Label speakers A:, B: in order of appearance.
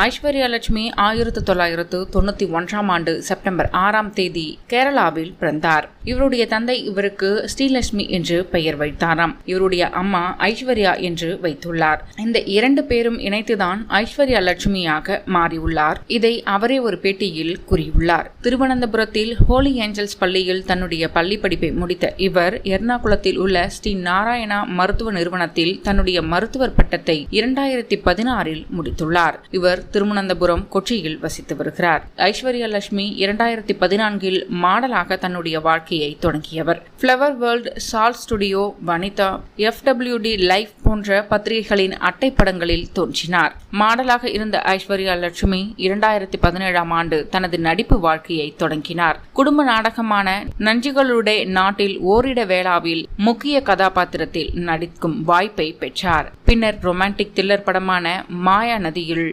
A: Aishwarya Lakshmi 1991 September 6 கேரளாவில் பிறந்தார். இவருடைய தந்தை இவருக்கு ஸ்ரீலட்சுமி என்று பெயர் வைத்தாராம். இவருடைய அம்மா ஐஸ்வர்யா என்று வைத்துள்ளார். இந்த 2 பேரும் இணைத்துதான் ஐஸ்வர்யா லட்சுமியாக மாறியுள்ளார். இதை அவரே ஒரு பேட்டியில் கூறியுள்ளார். திருவனந்தபுரத்தில் ஹோலி ஏஞ்சல்ஸ் பள்ளியில் தன்னுடைய பள்ளி படிப்பை முடித்த இவர் எர்ணாகுளத்தில் உள்ள ஸ்ரீ நாராயணா மருத்துவ நிறுவனத்தில் தன்னுடைய மருத்துவர் பட்டத்தை 2016 முடித்துள்ளார். இவர் திருவனந்தபுரம் கொச்சியில் வசித்து வருகிறார். ஐஸ்வர்யா லட்சுமி 2014 மாடலாக தன்னுடைய வாழ்க்கையை தொடங்கியவர். ஃப்ளவர் வேர்ல்ட், சால் ஸ்டுடியோ, வனிதா, FWD லைஃப் போன்ற பத்திரிகைகளின் அட்டைப்படங்களில் தோன்றினார். மாடலாக இருந்த ஐஸ்வர்யா லட்சுமி 2017 தனது நடிப்பு வாழ்க்கையை தொடங்கினார். குடும்ப நாடகமான நஞ்சுகளுடைய நாட்டில் ஓரிட வேளாவில் முக்கிய கதாபாத்திரத்தில் நடிக்கும் வாய்ப்பை பெற்றார். பின்னர் ரொமான்டிக் த்ரில்லர் படமான மாயா நதியில்